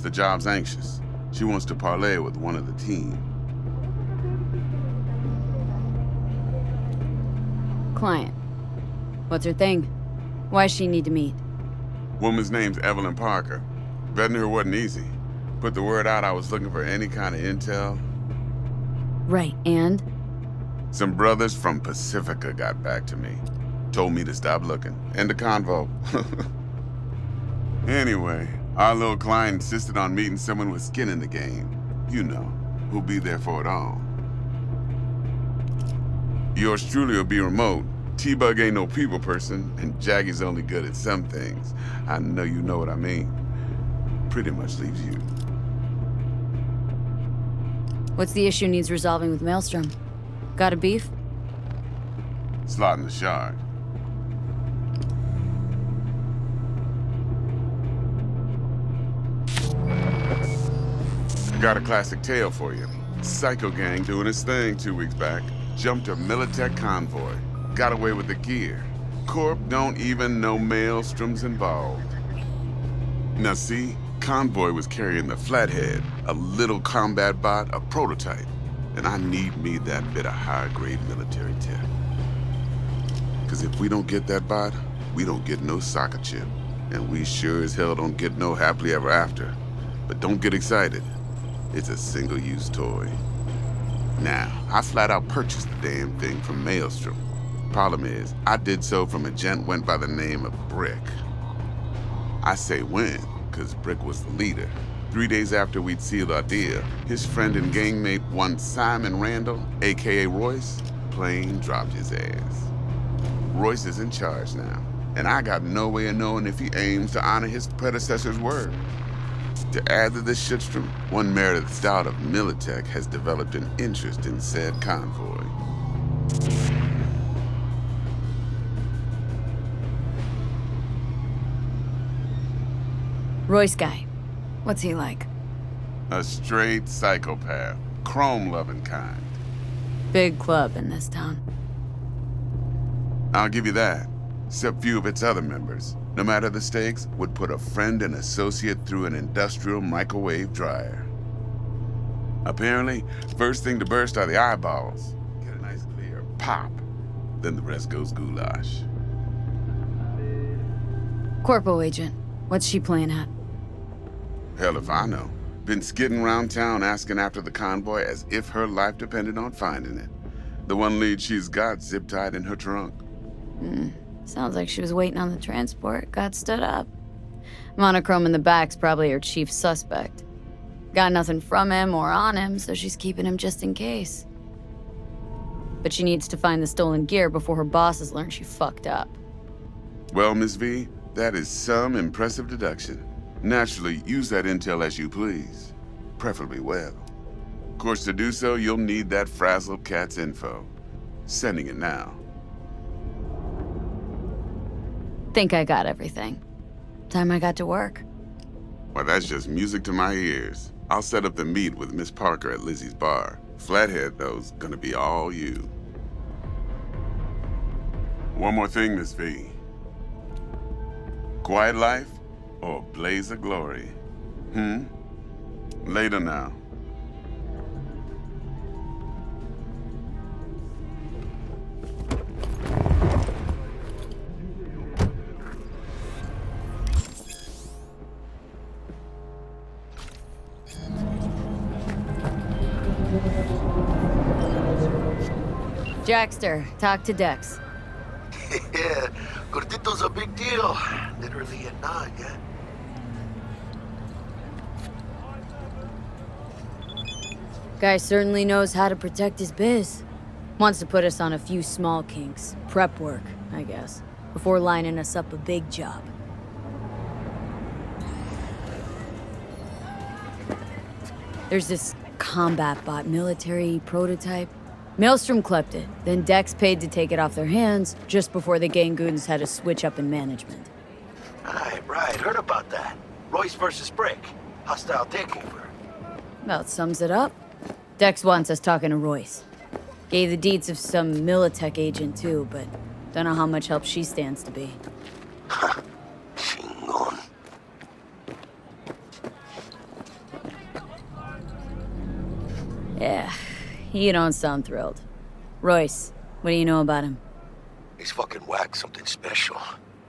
The job's anxious. She wants to parlay with one of the team. Client. What's her thing? Why does she need to meet? Woman's name's Evelyn Parker. Vetting her wasn't easy. Put the word out I was looking for any kind of intel. Right, and? Some brothers from Pacifica got back to me. Told me to stop looking. End of convo. Anyway, our little client insisted on meeting someone with skin in the game. You know, who'll be there for it all. Yours truly will be remote. T-Bug ain't no people person, and Jaggy's only good at some things. I know you know what I mean. Pretty much leaves you. What's the issue needs resolving with Maelstrom? Got a beef? Slot in the shard. Got a classic tale for you. Psycho gang doing his thing 2 weeks back. Jumped a Militech convoy. Got away with the gear. Corp don't even know Maelstrom's involved. Now see, convoy was carrying the Flathead, a little combat bot, a prototype. And I need me that bit of high-grade military tech. Cause if we don't get that bot, we don't get no soccer chip. And we sure as hell don't get no happily ever after. But don't get excited. It's a single-use toy. Now, I flat out purchased the damn thing from Maelstrom. Problem is, I did so from a gent went by the name of Brick. I say when, cause Brick was the leader. 3 days after we'd sealed our deal, his friend and gangmate, one Simon Randall, aka Royce, plain dropped his ass. Royce is in charge now, and I got no way of knowing if he aims to honor his predecessor's word. To add to this shitstorm, one Meredith Stout of Militech has developed an interest in said convoy. Royce guy. What's he like? A straight psychopath, chrome-loving kind. Big club in this town. I'll give you that, except few of its other members, no matter the stakes, would put a friend and associate through an industrial microwave dryer. Apparently, first thing to burst are the eyeballs. Get a nice clear pop, then the rest goes goulash. Corpo agent. What's she playing at? Hell if I know. Been skidding around town asking after the convoy as if her life depended on finding it. The one lead she's got zip-tied in her trunk. Sounds like she was waiting on the transport, got stood up. Monochrome in the back's probably her chief suspect. Got nothing from him or on him, so she's keeping him just in case. But she needs to find the stolen gear before her bosses learn she fucked up. Well, Miss V, that is some impressive deduction. Naturally, use that intel as you please. Preferably well. Of course, to do so, you'll need that frazzled cat's info. Sending it now. Think I got everything. Time I got to work. Well, that's just music to my ears. I'll set up the meet with Miss Parker at Lizzie's bar. Flathead, though's gonna be all you. One more thing, Miss V. Quiet life or blaze of glory? Later now. Jackster, talk to Dex. Yeah, Gordito's a big deal. Literally at 9, yeah? Guy certainly knows how to protect his biz. Wants to put us on a few small kinks. Prep work, I guess. Before lining us up a big job. There's this combat bot military prototype. Maelstrom clept it, then Dex paid to take it off their hands just before the Gangoons had a switch up in management. Right, heard about that. Royce versus Brick. Hostile takeover. About sums it up. Dex wants us talking to Royce. Gave the deeds of some Militech agent too, but don't know how much help she stands to be. Chingon. Yeah, you don't sound thrilled. Royce, what do you know about him? He's fucking whack, something special.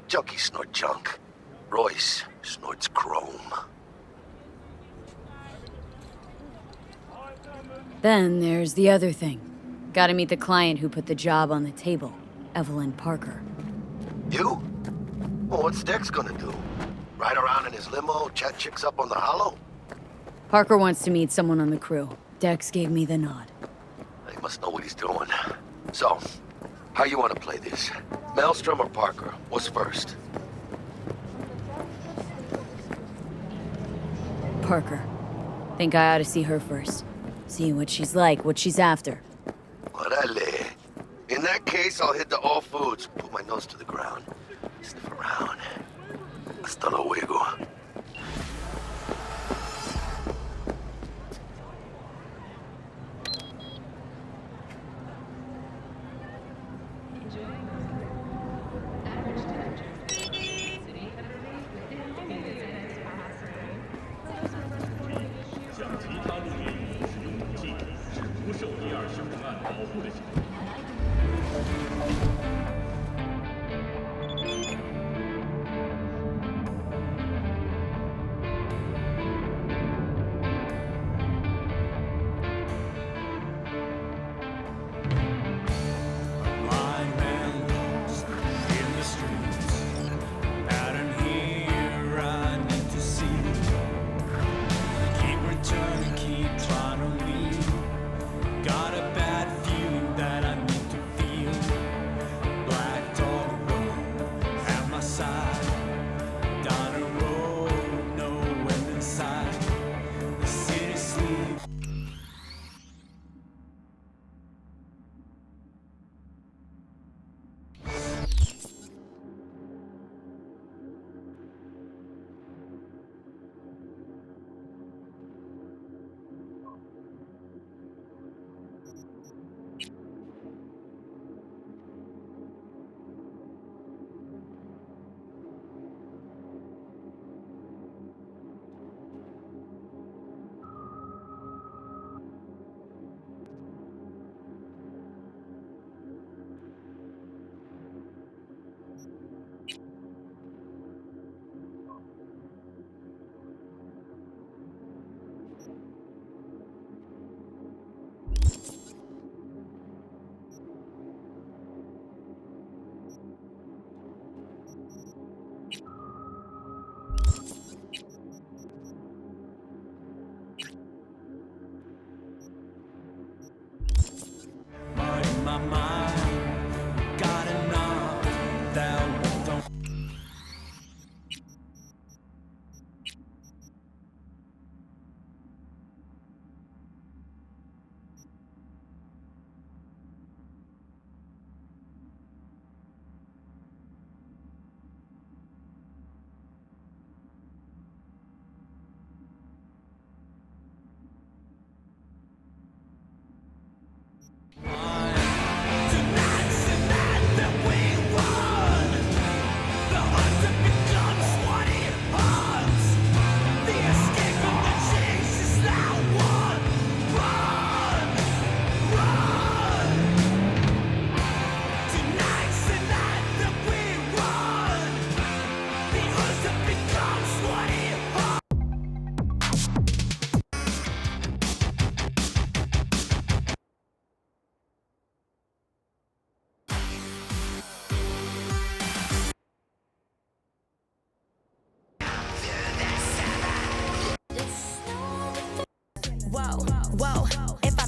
Junkies snort junk. Royce snorts chrome. Then there's the other thing. Gotta meet the client who put the job on the table, Evelyn Parker. You? Well, what's Dex gonna do? Ride around in his limo, chat chicks up on the hollow? Parker wants to meet someone on the crew. Dex gave me the nod. He must know what he's doing. So, how you want to play this? Maelstrom or Parker? What's first? Parker. Think I ought to see her first. See what she's like, what she's after. Orale. In that case, I'll hit the all foods. Put my nose to the ground. Sniff around. Hasta luego.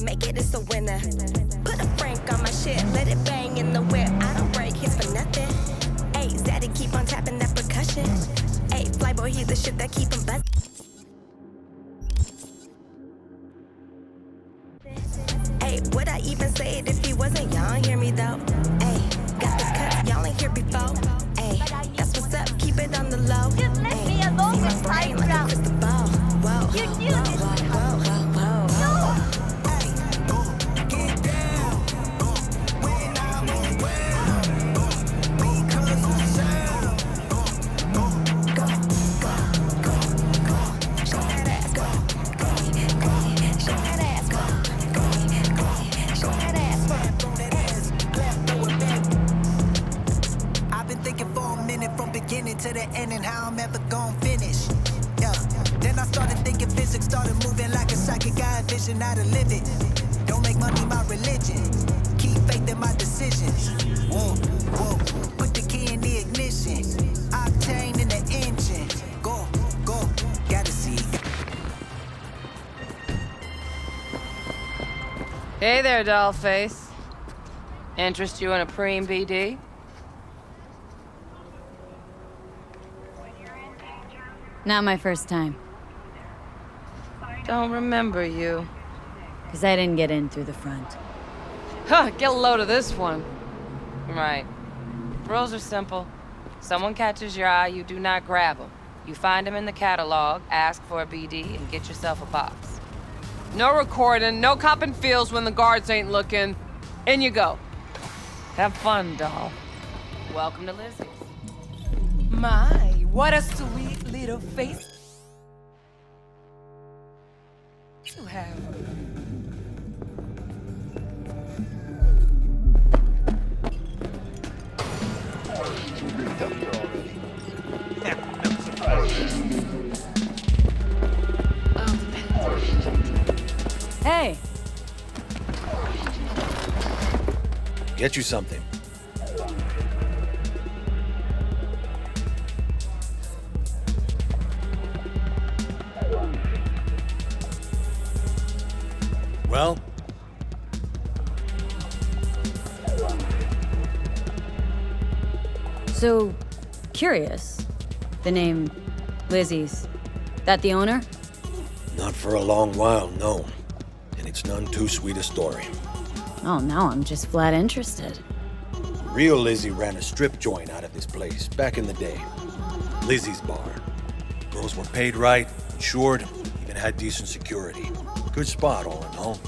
Make it, it's a winner. Put a frank on my shit, let it bang in the whip. I don't break hits for nothing. Ayy, Zaddy keep on tapping that percussion. Ayy, Flyboy, he's the shit that keep him buzzing. Ayy, would I even say it if he wasn't? Y'all hear me though. Ayy, got the cut, y'all ain't here before. Ayy, that's what's up, keep it on the low. Just let me alone with time like a crystal ball. Whoa, you knew this. whoa. started thinking physics, started moving like a psychic. I envision how to live it. Don't make money my religion. Keep faith in my decisions. Whoa, whoa. Put the key in the ignition. Octane in the engine. Go, go. Gotta see. Hey there, dollface. Interest you in a preem BD? Not my first time. Don't remember you. Because I didn't get in through the front. Huh, get a load of this one. Right. Rules are simple. Someone catches your eye, you do not grab them. You find them in the catalog, ask for a BD, and get yourself a box. No recording, no copping feels when the guards ain't looking. In you go. Have fun, doll. Welcome to Lizzie's. My, what a sweet little face you have. Hey! Get you something. Well? So, curious. The name Lizzie's. That the owner? Not for a long while, no. And it's none too sweet a story. Oh, now I'm just flat interested. Real Lizzie ran a strip joint out of this place back in the day. Lizzie's Bar. Girls were paid right, insured, even had decent security. Good spot, all in all.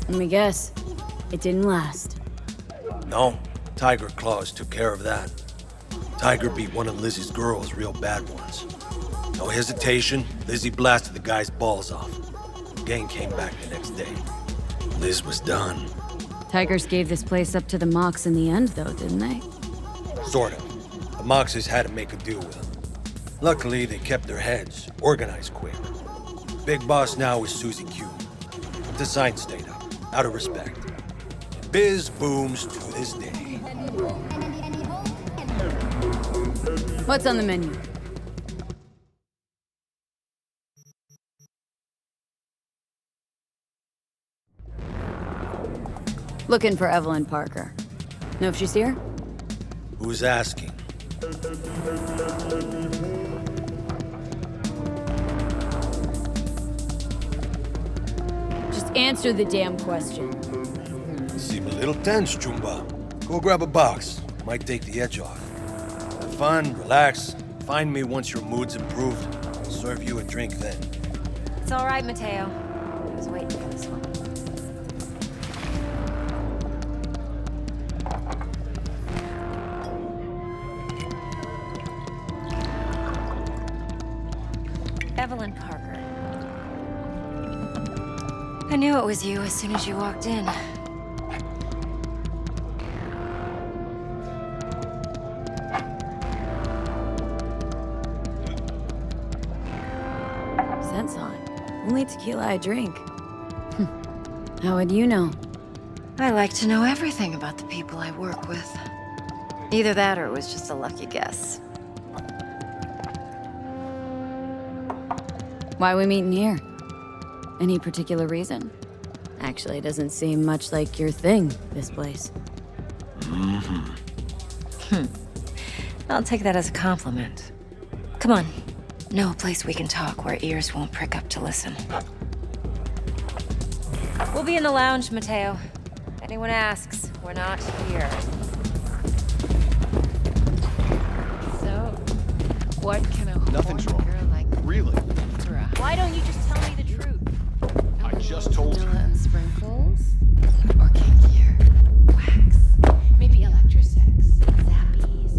Let me guess. It didn't last. No, Tiger Claws took care of that. Tiger beat one of Lizzie's girls, real bad ones. No hesitation, Lizzie blasted the guy's balls off. Gang came back the next day. Liz was done. Tigers gave this place up to the Mox in the end, though, didn't they? Sort of. The Moxes had to make a deal with them. Luckily, they kept their heads, organized quick. Big boss now is Susie Q. The sign stayed up, out of respect. Biz booms to this day. What's on the menu? Looking for Evelyn Parker. Know if she's here? Who's asking? Just answer the damn question. Seem a little tense, Chumba. Go grab a box. Might take the edge off. Have fun, relax. Find me once your mood's improved. I'll serve you a drink then. It's all right, Mateo. I was waiting for this one. Evelyn Parker. I knew it was you as soon as you walked in. Sense on. Only tequila I drink. How would you know? I like to know everything about the people I work with. Either that or it was just a lucky guess. Why we meeting here? Any particular reason? Actually, it doesn't seem much like your thing, this place. I'll take that as a compliment. Come on. Know a place we can talk where ears won't prick up to listen. We'll be in the lounge, Mateo. Anyone asks, we're not here. So, what can a Nothing's horny wrong. girl like Really? Why don't you just tell me the truth? I just told you. Vanilla and sprinkles? Or kinkier? Wax? Maybe electrosex? Zappies?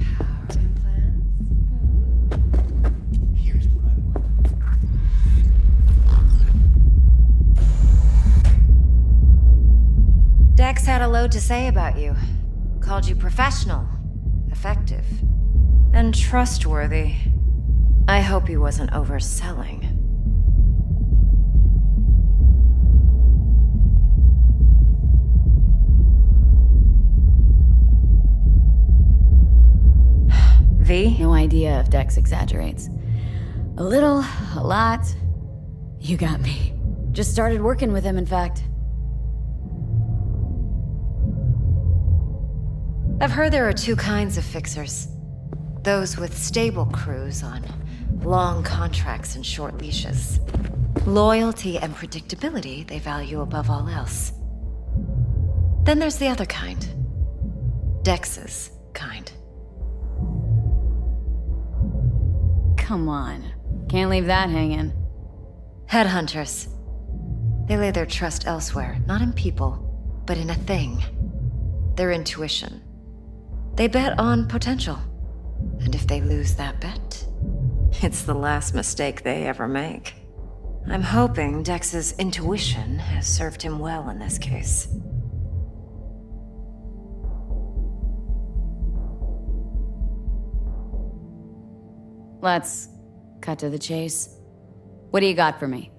Power implants? Here's what I want. Dex had a load to say about you. Called you professional, effective. Untrustworthy. I hope he wasn't overselling. V? No idea if Dex exaggerates. A little, a lot. You got me. Just started working with him, in fact. I've heard there are two kinds of fixers. Those with stable crews on long contracts and short leashes. Loyalty and predictability they value above all else. Then there's the other kind. Dex's kind. Come on. Can't leave that hanging. Headhunters. They lay their trust elsewhere, not in people, but in a thing. Their intuition. They bet on potential. And if they lose that bet, it's the last mistake they ever make. I'm hoping Dex's intuition has served him well in this case. Let's cut to the chase. What do you got for me?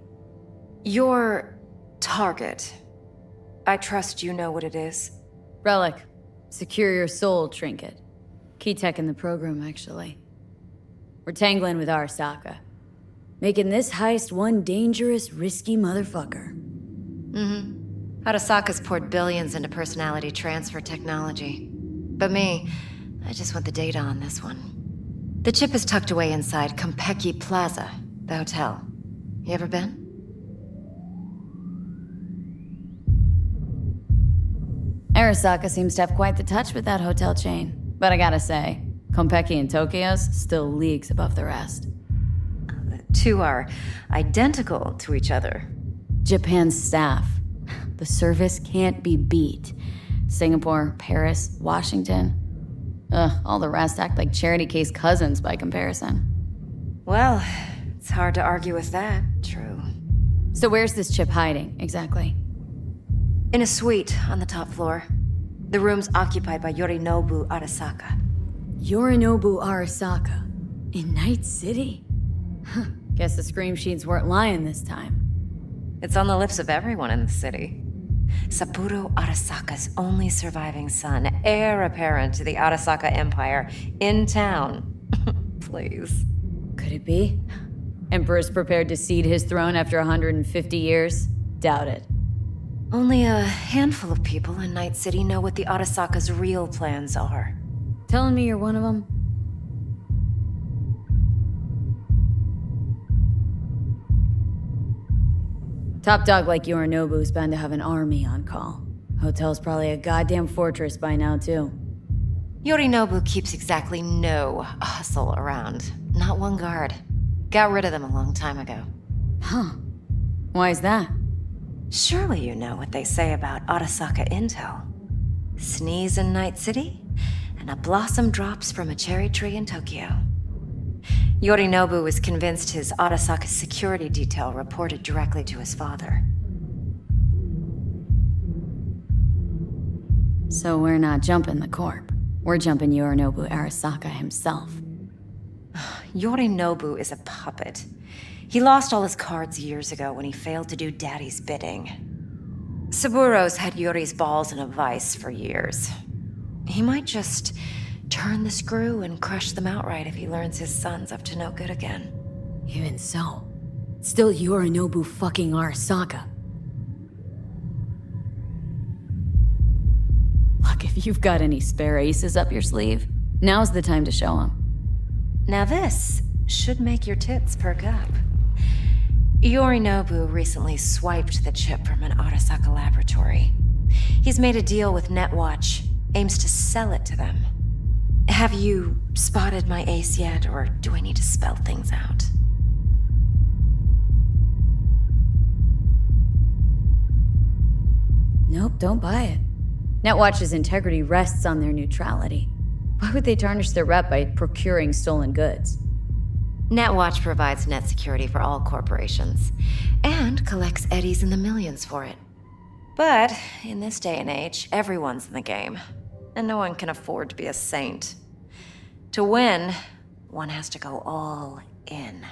Your target. I trust you know what it is. Relic. Secure your soul trinket. Key tech in the program, actually. We're tangling with Arasaka. Making this heist one dangerous, risky motherfucker. Mm-hmm. Arasaka's poured billions into personality transfer technology. But me, I just want the data on this one. The chip is tucked away inside Konpeki Plaza, the hotel. You ever been? Arasaka seems to have quite the touch with that hotel chain. But I gotta say, Konpeki and Tokyo's still leagues above the rest. The two are identical to each other. Japan's staff. The service can't be beat. Singapore, Paris, Washington. All the rest act like charity case cousins by comparison. Well, it's hard to argue with that, true. So where's this chip hiding, exactly? In a suite on the top floor. The room's occupied by Yorinobu Arasaka. Yorinobu Arasaka? In Night City? Huh. Guess the scream sheets weren't lying this time. It's on the lips of everyone in the city. Saburo Arasaka's only surviving son, heir apparent to the Arasaka Empire, in town. Please. Could it be? Emperor's prepared to cede his throne after 150 years? Doubt it. Only a handful of people in Night City know what the Arasaka's real plans are. Telling me you're one of them? Top dog like Yorinobu's bound to have an army on call. Hotel's probably a goddamn fortress by now, too. Yorinobu keeps exactly no hustle around. Not one guard. Got rid of them a long time ago. Huh. Why is that? Surely you know what they say about Arasaka intel. Sneeze in Night City, and a blossom drops from a cherry tree in Tokyo. Yorinobu was convinced his Arasaka security detail reported directly to his father. So we're not jumping the corp. We're jumping Yorinobu Arasaka himself. Yorinobu is a puppet. He lost all his cards years ago when he failed to do Daddy's bidding. Saburo's had Yuri's balls in a vice for years. He might just turn the screw and crush them outright if he learns his son's up to no good again. Even so, still Yorinobu fucking Arasaka. Look, if you've got any spare aces up your sleeve, now's the time to show them. Now this should make your tits perk up. Yorinobu recently swiped the chip from an Arasaka laboratory. He's made a deal with Netwatch, aims to sell it to them. Have you spotted my ace yet, or do I need to spell things out? Nope, don't buy it. Netwatch's integrity rests on their neutrality. Why would they tarnish their rep by procuring stolen goods? Netwatch provides net security for all corporations, and collects eddies in the millions for it. But in this day and age, everyone's in the game, and no one can afford to be a saint. To win, one has to go all in.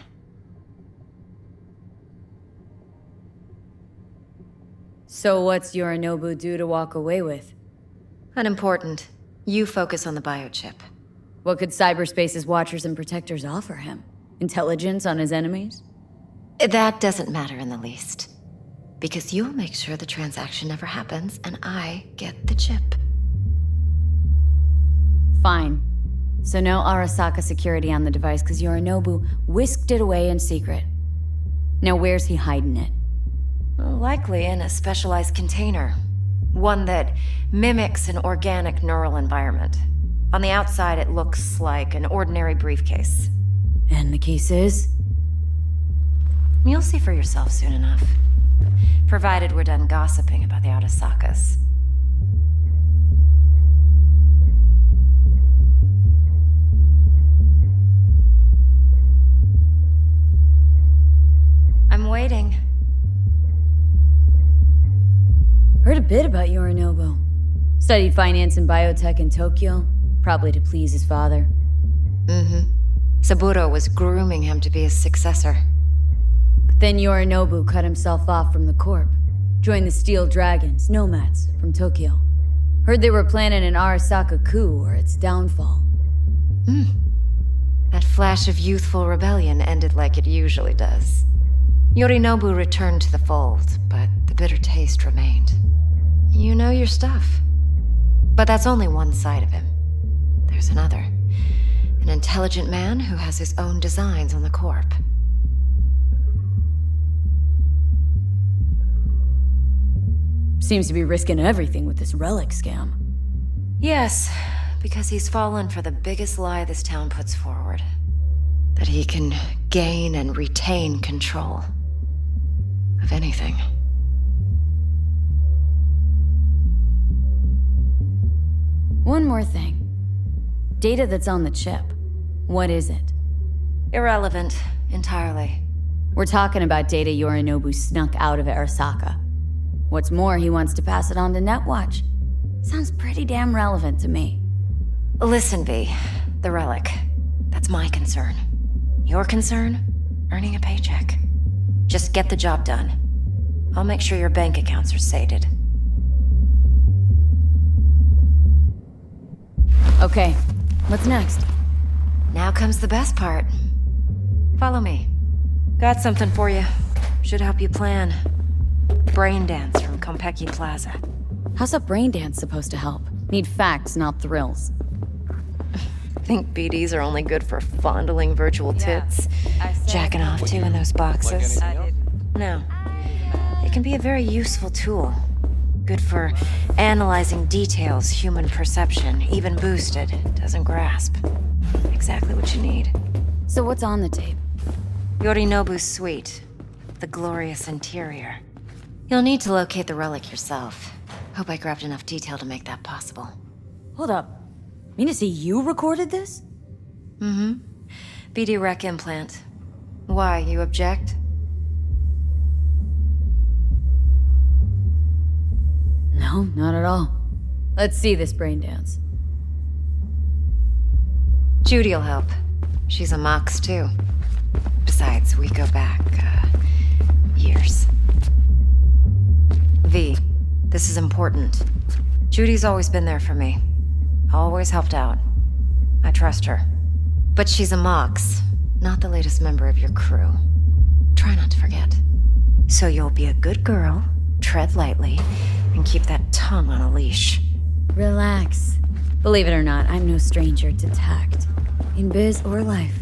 So what's Yorinobu due to walk away with? Unimportant. You focus on the biochip. What could cyberspace's watchers and protectors offer him? Intelligence on his enemies? That doesn't matter in the least. Because you'll make sure the transaction never happens, and I get the chip. Fine. So no Arasaka security on the device because Yorinobu whisked it away in secret. Now where's he hiding it? Well, likely in a specialized container. One that mimics an organic neural environment. On the outside, it looks like an ordinary briefcase. And the case is? You'll see for yourself soon enough. Provided we're done gossiping about the Arasakas. I'm waiting. Heard a bit about Yorinobu. Studied finance and biotech in Tokyo, probably to please his father. Mm-hmm. Saburo was grooming him to be his successor. But then Yorinobu cut himself off from the Corp. Joined the Steel Dragons, nomads, from Tokyo. Heard they were planning an Arasaka coup or its downfall. That flash of youthful rebellion ended like it usually does. Yorinobu returned to the fold, but the bitter taste remained. You know your stuff. But that's only one side of him. There's another. An intelligent man who has his own designs on the Corp. Seems to be risking everything with this relic scam. Yes, because he's fallen for the biggest lie this town puts forward. That he can gain and retain control of anything. One more thing. Data that's on the chip. What is it? Irrelevant, entirely. We're talking about data Yorinobu snuck out of Arasaka. What's more, he wants to pass it on to Netwatch. Sounds pretty damn relevant to me. Listen, V. The relic. That's my concern. Your concern? Earning a paycheck. Just get the job done. I'll make sure your bank accounts are sated. Okay, what's next? Now comes the best part. Follow me. Got something for you. Should help you plan. Brain dance from Konpeki Plaza. How's a brain dance supposed to help? Need facts, not thrills. Think BDs are only good for fondling virtual tits? Jacking off to in those boxes? No. It can be a very useful tool. Good for analyzing details human perception, even boosted, doesn't grasp. Exactly what you need. So what's on the tape? Yorinobu's suite. The glorious interior. You'll need to locate the relic yourself. Hope I grabbed enough detail to make that possible. Hold up. Mean to say you recorded this? Mm-hmm. BD rec implant. Why, you object? No, not at all. Let's see this brain dance. Judy'll help. She's a Mox, too. Besides, we go back, years. V, this is important. Judy's always been there for me. Always helped out. I trust her. But she's a Mox, not the latest member of your crew. Try not to forget. So you'll be a good girl, tread lightly, and keep that tongue on a leash. Relax. Believe it or not, I'm no stranger to tact. In biz or life.